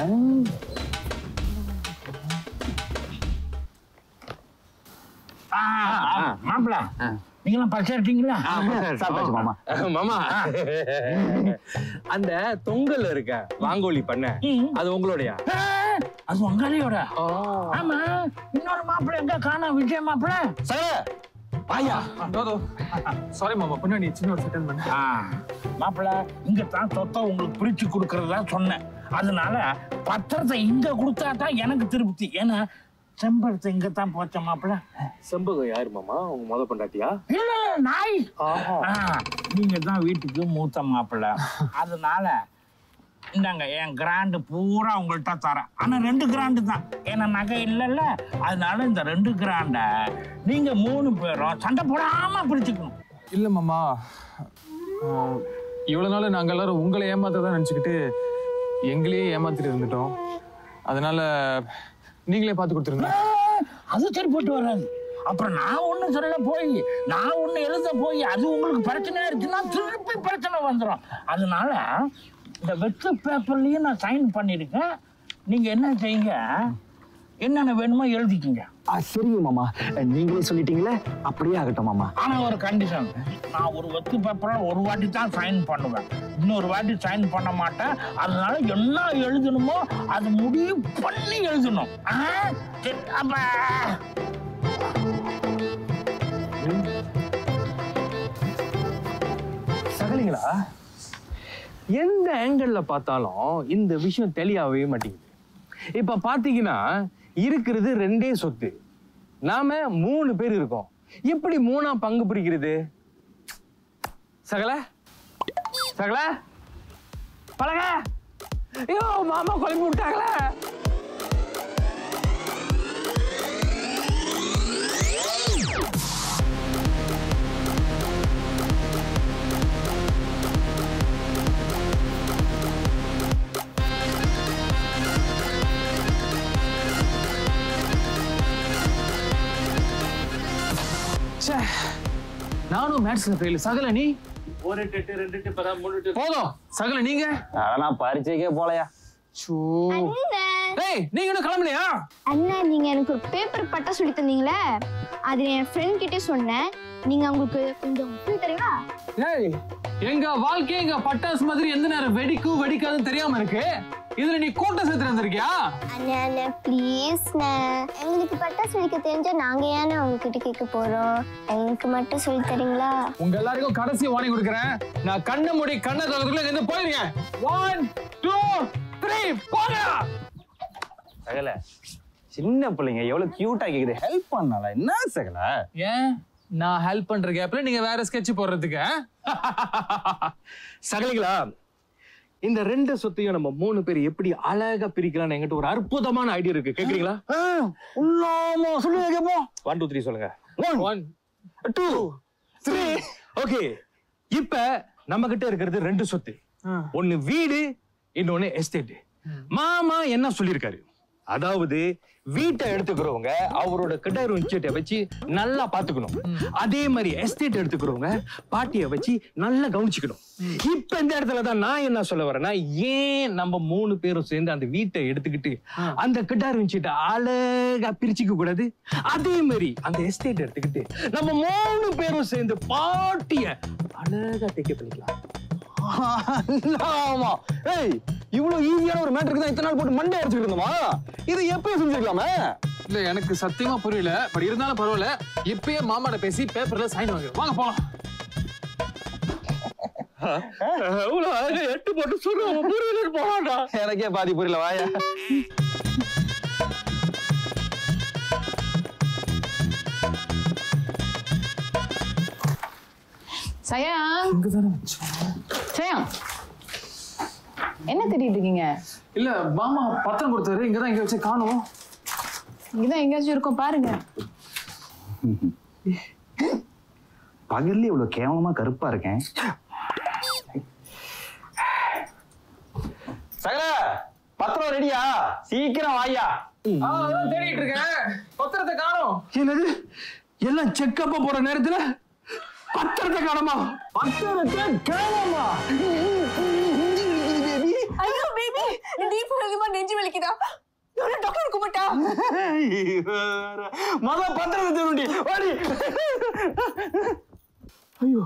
மாப்பிள்ள, நீங்களாம் பச்சை எடுத்தீங்களா? மாமா மாமா அந்த தொங்கல் இருக்க வாங்கோலி பண்ண அது உங்களுடைய? அது உங்களையோட? ஆமா. இன்னொரு மாப்பிள்ள எங்க காணா? விஜய் மாப்பிள்ள. பாயா. சாரி மாமா, பின்னாடி சின்ன ஒரு செட்டில் பண்ண. மாப்பிள்ள, இங்க தான் சொத்தை உங்களுக்கு பிரிச்சு கொடுக்கறதா சொன்னேன். அதனால பத்திரத்தை இங்க கொடுத்தா தான் எனக்கு திருப்தி. ஏன்னா செம்பருத்தை இங்க தான் போச்ச மாப்பிள்ள. செம்பகம் யாரு மாமா? உங்க முத பொண்டாட்டியா? இல்ல, நாய். நீங்க தான் வீட்டுக்கு மூத்த மாப்பிள்ள. அதனால இந்தாங்க, என் கிராண்டு பூரா உங்கள்கிட்ட தரேன். ஆனா 2 கிராண்டு தான், ஏன்னா நகை இல்லைல்ல. அதனால இந்த 2 கிராண்ட நீங்க 3 பேரும் சண்டை போடாம பிடிச்சுக்கணும். இல்ல மாமா, இவ்வளவு நாள் நாங்க எல்லாரும் உங்களை ஏமாத்ததான் நினைச்சுக்கிட்டு எங்களையே ஏமாத்திட்டு இருந்துட்டோம். அதனால நீங்களே பார்த்து கொடுத்துருங்க. அது சரி போட்டு வராது. அப்புறம் நான் ஒண்ணு சொல்ல போய், நான் ஒண்ணு எழுத போய் அது உங்களுக்கு பிரச்சனையா இருக்குன்னா திருப்பி பிரச்சனை வந்துடும். அதனால இந்த வெற்று பேப்பர்லயும் நான் சைன் பண்ணிருக்கேன். நீங்க என்ன செய்யுங்க, என்னென்ன வேணுமோ எழுதிக்கிங்க. சரிங்க மாமா, நீங்களே சொல்லிட்டீங்களே, அப்படியே ஆகட்டும் மாமா. ஆனா ஒரு கண்டிஷன், நான் ஒரு வெற்று பேப்பர்ல ஒரு வாட்டி தான் சைன் பண்ணுவேன், இன்னொரு வாட்டி சைன் பண்ண மாட்டேன். அதனால என்ன எழுதணுமோ அது முடிவு பண்ணி எழுதணும். சகலிங்களா, எந்த ஆங்கிள் பார்த்தாலும் இந்த விஷயம் தெளியாவே மாட்டேங்குது. இப்ப பாத்தீங்கன்னா இருக்கிறது 2 சொத்து, நாம 3 பேர் இருக்கோம். எப்படி 3ஆ பங்கு பிரிக்கிறது? சகல சகல பழக. ஐயோ மாமா குழம்பு விட்டாங்களே. நானும் மேத்ஸ்ல ஃபெயில். சகல நீ? 1 8 2 8 10 3 போதும். சகல நீங்க? நான் பரீட்சைக்கே போலையா. ஏய், நீங்க இன்னும் கிளம்பலையா? அண்ணா, நீங்க எனக்கு ஒரு பேப்பர் பட்டா சொல்லி தந்தீங்களே, அது என் ஃப்ரெண்ட் கிட்டே சொன்னேன். நீங்க அவங்களுக்கு கொஞ்சம் தரீங்களா? ஏய், எங்க வாழ்க்கை எங்க பட்டாசு மாதிரி எந்த நேரம் வெடிக்கும் வெடிக்காதுன்னு தெரியாம இருக்கு. இதுல நீ கூட்டம் சேர்த்து வந்திருக்கியா? அண்ணா ப்ளீஸ், எங்களுக்கு பட்டாசு வெடிக்க தெரிஞ்சா நாங்க ஏன்னா உங்ககிட்ட கேட்க போறோம். எங்களுக்கு மட்டும் சொல்லி தரீங்களா? உங்க எல்லாருக்கும் கடைசி வார்னிங் கொடுக்குறேன். நான் கண்ணை மூடி கண்ணை திறக்கிறதுக்குள்ள இங்க இருந்து போயிருங்க. 1 2 3 போங்க. சகல, சின்ன பிள்ளைங்க எவ்வளவு கியூட்டா கேக்குது, ஹெல்ப் பண்ணல என்ன சகல? ஏன் நான் ஹெல்ப் பண்ற கேப்ல நீங்க வேற ஸ்கெட்ச் போடுறதுக்கு? சகலிங்களா, இந்த 2 சொத்தையும் நம்ம 3 பேர் எப்படி அழகா பிரிக்கலாம்னு என்கிட்ட ஒரு அற்புதமான ஐடியா இருக்கு. கேக்குறீங்களா? சொல்லுங்க கேப்போம். 1 2 3 சொல்லுங்க. 1 2 3. ஓகே, இப்ப நம்ம கிட்ட இருக்கிறது 2 சொத்து. ஒன்னு வீடு, இன்னொன்னு எஸ்டேட். மாமா என்ன சொல்லிருக்காரு, அதாவது வீட்டை எடுத்துக்கிறவங்க அவரோட கிட்ட வச்சு நல்லா பாத்துக்கணும். அதே மாதிரி எஸ்டேட் எடுத்துக்கிறவங்க பாட்டிய வச்சு நல்லா கவனிச்சுக்கணும். இப்ப இந்த இடத்துலதான் நான் என்ன சொல்ல வரேன்னா, ஏன் நம்ம 3 பேரும் சேர்ந்து அந்த வீட்டை எடுத்துக்கிட்டு அந்த கிட்ட அழகா பிரிச்சுக்க கூடாது? அதே மாதிரி அந்த எஸ்டேட் எடுத்துக்கிட்டு நம்ம 3 பேரும் சேர்ந்து பாட்டிய அழகா டேக் பண்ணிக்கலாம். ஆமா. ஏய், இவ்வளவு ஈஸியான ஒரு மேட்டருக்கு தான் இத்தனை நாள் போட்டு மண்டே அடிச்சுட்டு இருந்தோமா? இது எப்பயும் செஞ்சிருக்கலாமே. இல்ல, எனக்கு சத்தியமா புரியல. பட் இருந்தாலும் பரவாயில்ல, இப்பயே மாமாட பேசி பேப்பர்ல சைன் வாங்க. வாங்க போலாம். எட்டு போட்டு சொல்லுவாங்க, புரியல போவாண்டா. எனக்கே பாதி புரியல. வாயா. சயாங், சயாங், என்ன தேடிட்டு இருக்கீங்க? இல்ல, மாமா பத்திரம் கொடுத்தாரு. இங்கதான் எங்க வச்சு காணோம். இங்கதான் எங்கேயாச்சும் இருக்கும் பாருங்க. பகல்ல இவ்வளவு கேவலமா கருப்பா இருக்கேன். சகல, பத்திரம் ரெடியா? சீக்கிரம் வாயா. அதான் தேடிட்டு இருக்கேன். பத்திரத்தை காணோம். என்னது, எல்லாம் செக்கப்ப போற நேரத்துல பத்திரத்தை காணோமா? பத்திரத்தை காணோமா? ஐயோ பேபி, டீப் ஹெல்மா நெஞ்சு வலிக்குதா? டாக்டர் கூப்பிட்டா? மொத பத்திரத்தை தேடி ஓடி. ஐயோ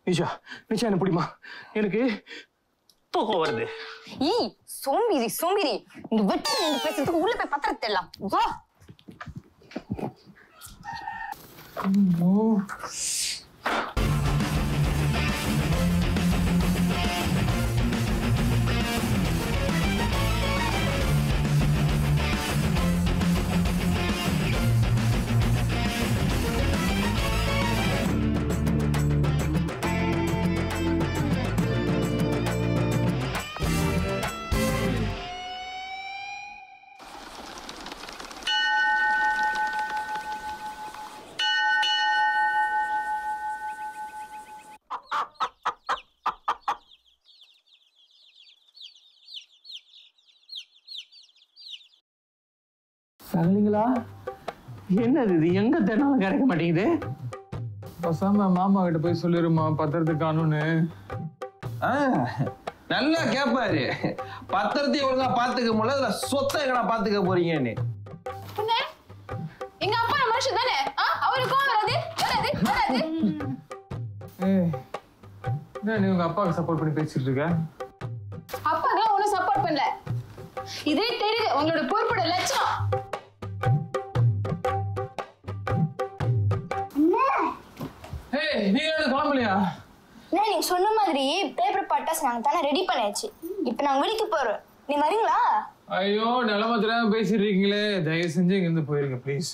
நிஷா, நிஷா என்ன பிடிமா? எனக்கு தூக்கம் வருது. ஈ சோம்பிரி சோம்பிரி, இந்த வெட்டி நின்று பேசுறதுக்கு உள்ள போய் பத்திரத்தை எல்லாம் வா. சகலிங்களா, என்னது இது? எங்க தேனாலும் கிடைக்க மாட்டேங்குது. பசாம மாமா கிட்ட போய் சொல்லிருமா பத்திரத்தை காணும்னு. நல்லா கேட்பாரு. பத்திரத்தை ஒழுங்கா பாத்துக்க முடியல, சொத்தை எங்கடா பாத்துக்க போறீங்கன்னு. எங்க அப்பா மனுஷன் தானே, அவருக்கு வராது வராது வராது. என்ன நீ உங்க அப்பாவுக்கு சப்போர்ட் பண்ணி பேசிட்டு இருக்க? அப்பாக்கெல்லாம் ஒன்னும் சப்போர்ட் பண்ணல. இதே தெரியுது உங்களோட பொறுப்போட லட்சணம். நீ என்ன கிளம்பலையா? நீங்க சொன்ன மாதிரி பேப்பர் பட்டாஸ் நாங்க தானே ரெடி பண்ணியாச்சு. இப்ப நாங்க வெளிக்கு போறோம். நீ வரீங்களா? ஐயோ, நிலைமை தெரியாம பேசிட்டு இருக்கீங்களே, தயவு செஞ்சு இங்க இருந்து போயிருங்க ப்ளீஸ்.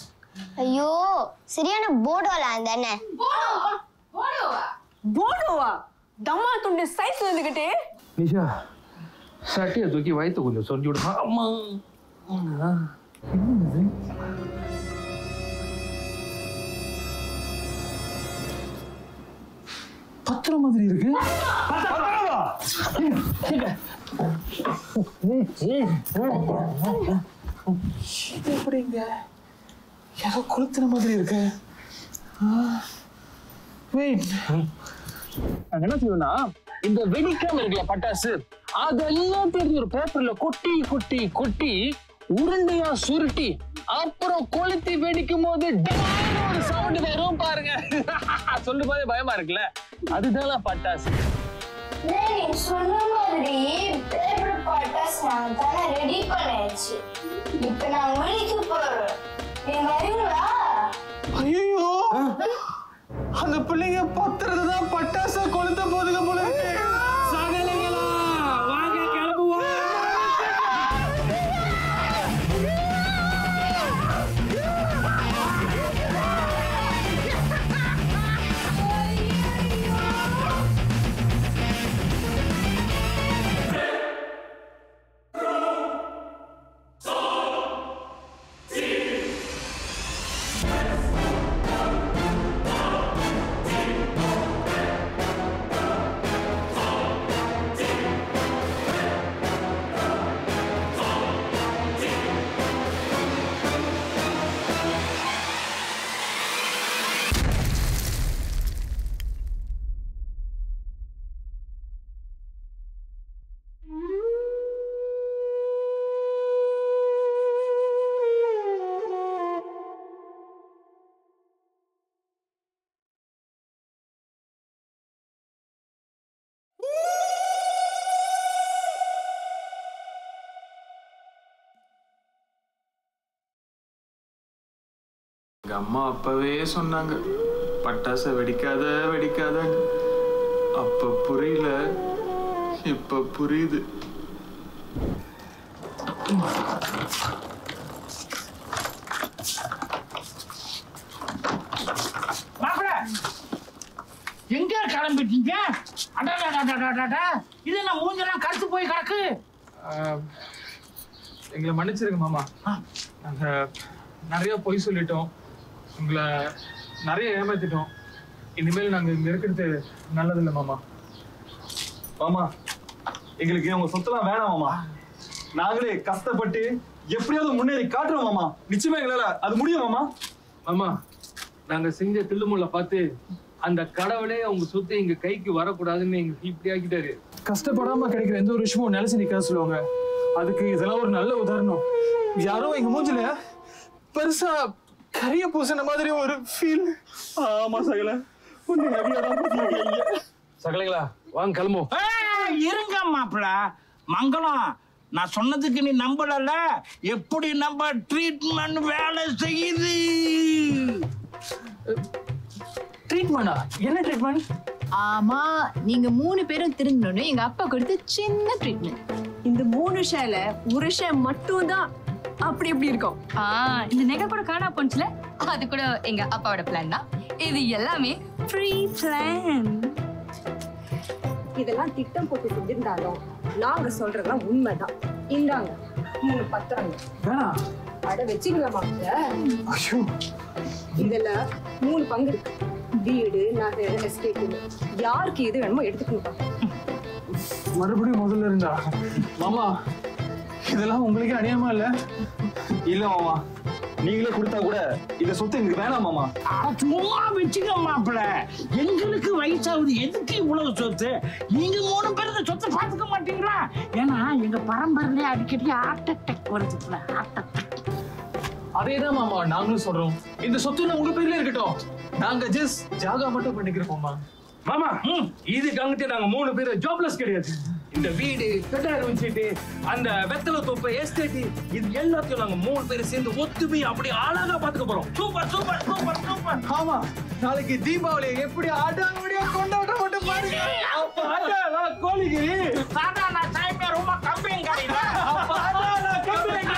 ஐயோ, சரியான போடோலா தானே. போடோவா? தம்மா துண்டு சைஸ் வந்துகிட்டே. நிஷா, சட்டியை தூக்கி வயிற்று கொஞ்சம் சொல்லி விடுமா? அம்மா, பத்திரம் மாதிரி இருக்கு. எப்படிங்க ஏதோ கொளுத்துன மாதிரி இருக்கு. என்ன செய்வோம்னா, இந்த வெடிக்காம இருக்கல பட்டாசு, அதெல்லாம் தெரிஞ்சு ஒரு பேப்பர்ல கொட்டி கொட்டி கொட்டி உருண்டையா சுருட்டி அப்புறம் கொளுத்தி வெடிக்கும் போது ஒரு சவுண்ட் வரும் பாருங்க. சொல்லு போதே பயமா இருக்குல்ல, அதுதான் பட்டாசு. நீங்க சொன்ன மாதிரி பேப்பர் பட்டாஸ் நாங்க தானே ரெடி பண்ணியாச்சு. இப்ப நாங்க வெளிக்கு போறோம். நீ வரீங்களா? ஐயோ, அந்த பிள்ளைங்க பத்திரத்தை தான் பட்டாச கொளுத்த போதுங்க போல இருக்கு. சகலைகளா, வாங்க கிளம்புவோம். எங்க அம்மா அப்பவே சொன்னாங்க பட்டாசை வெடிக்காத வெடிக்காதன்னு. அப்ப புரியல, இப்ப புரியுது. எங்க கிளம்பிட்டீங்க? இது என்ன மூஞ்செல்லாம் கருத்து போய் கிடக்கு? எங்களை மன்னிச்சிருங்க மாமா. நாங்க நிறைய பொய் சொல்லிட்டோம், உங்களை நிறைய ஏமாத்திட்டோம். இனிமேல் நாங்க இங்க இருக்கிறது நல்லதில்லை மாமா. மாமா எங்களுக்கு உங்க சொத்தெல்லாம் வேணாம் மாமா. நாங்களே கஷ்டப்பட்டு எப்படியாவது முன்னேறி காட்டுறோம் மாமா. நிச்சயமா எங்களால அது முடியும் மாமா. மாமா நாங்க செஞ்ச தில்லுமுள்ள பார்த்து அந்த கடவுளே உங்க சொத்து எங்க கைக்கு வரக்கூடாதுன்னு எங்க இப்படி ஆக்கிட்டாரு. கஷ்டப்படாம கிடைக்கிற எந்த ஒரு விஷயமும் நிலைச்சு நிக்காது சொல்லுவாங்க. அதுக்கு இதெல்லாம் ஒரு நல்ல உதாரணம். யாரோ எங்க மூஞ்சில பெருசா கரிய பூசின மாதிரி ஒரு ஃபீல். ஆமா சகல, சகலைங்களா வாங்க கிளம்பும். இருங்க மாப்பிள மங்களம், நான் சொன்னதுக்கு நீ நம்பல. எப்படி நம்ம ட்ரீட்மெண்ட் வேலை செய்யுது? ட்ரீட்மெண்டா? என்ன ட்ரீட்மெண்ட்? ஆமா, நீங்க 3 பேரும் திருந்தணும்னு எங்க அப்பா கொடுத்த சின்ன ட்ரீட்மெண்ட். இந்த 3 ஷேல ஒரு ஷே மட்டும் தான் அப்படி இப்படி இருக்கும். இந்த நெகை கூட காணா போச்சுல, அது கூட எங்க அப்பாவோட பிளான் தான். இது எல்லாமே ஃப்ரீ பிளான். இதெல்லாம் திட்டம் போட்டு செஞ்சிருந்தாலும் நாங்க சொல்றதெல்லாம் உண்மைதான். இந்தாங்க 3 பத்திரங்க. வேணாம். அட வச்சுக்கலாமா? இதுல 3 பங்கு இருக்கு. வீடு, நகை, எஸ்டேட், யாருக்கு எது வேணுமோ எடுத்துக்கணும். மறுபடியும் முதல்ல இருந்தா மாமா, இதெல்லாம் உங்களுக்கே அநியாயமா இல்ல? இல்ல மாமா, நீங்களே கொடுத்தா கூட இந்த சொத்து எங்களுக்கு வேணாம் மாமா. சும்மா வச்சுக்க மாப்பிள, எங்களுக்கு வயசாகுது, எதுக்கு இவ்வளவு சொத்து? நீங்க 3 பேர் இந்த சொத்தை பாத்துக்க மாட்டீங்களா? ஏன்னா எங்க பரம்பரையிலே அடிக்கடி ஹார்ட் அட்டாக் வருதுல, ஹார்ட் அட்டாக். அதேதான் மாமா நாங்களும் சொல்றோம். இந்த சொத்து உங்க பேர்ல இருக்கட்டும், நாங்க ஜஸ்ட் ஜாகா மட்டும் பண்ணிக்கிறோம் மாமா. இதுக்கு அங்கிட்டு நாங்க 3 பேரும் ஜாப்லெஸ் கிடையாது. இந்த வீடு, கட்டாயம் வச்சுட்டு அந்த வெத்தலை தோப்பு, எஸ்டேட், இது எல்லாத்தையும் நாங்க 3 பேரும் சேர்ந்து ஒத்துமை அப்படி அழகா பாத்துக்க போறோம். Super super super super. ஆமா, நாளைக்கு தீபாவளி எப்படி ஆட்டாவடியா கொண்டாட மட்டும் பாருங்க. அப்ப ஆட்டா கோழிகிரி சாதாரண டைம்ல ரொம்ப கம்மிங்க. அப்ப ஆட்டா கம்மிங்க.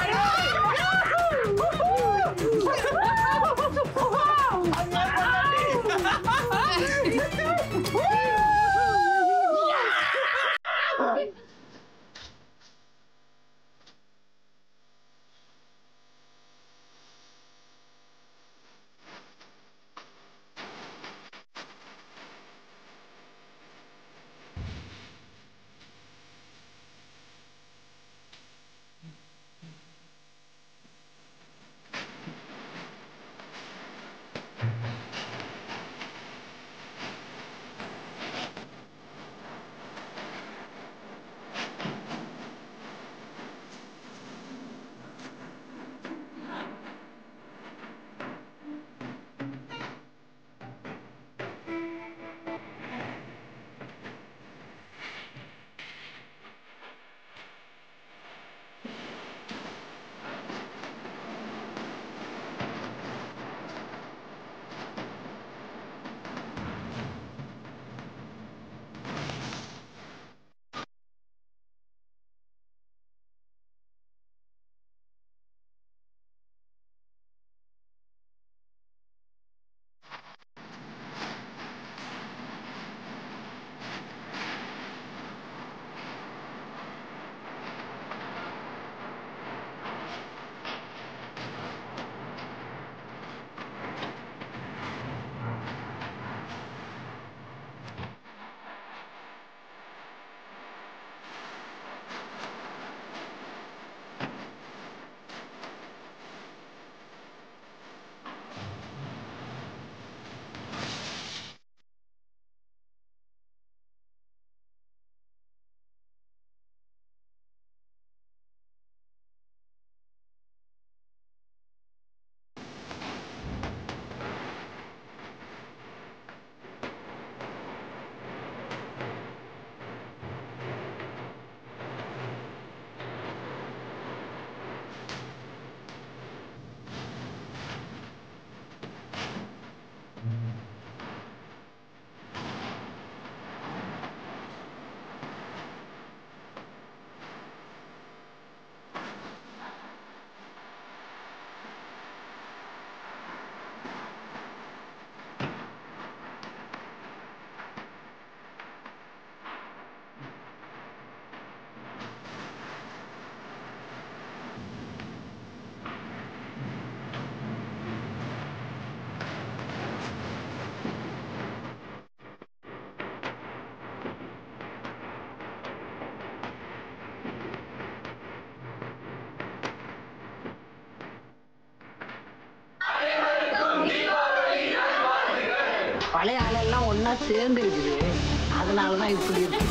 ஒன்னா சேர்ந்து இருக்குது, அதனாலதான் இப்படி இருக்கு.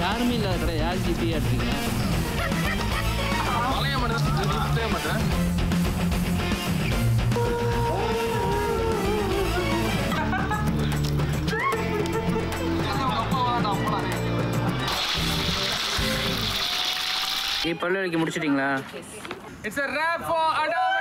யாருமே இல்லாத கடை யார் ஜிபியா இருக்கீங்க? பல்லு வலிக்க முடிச்சிட்டீங்களா? It's a wrap for Adam.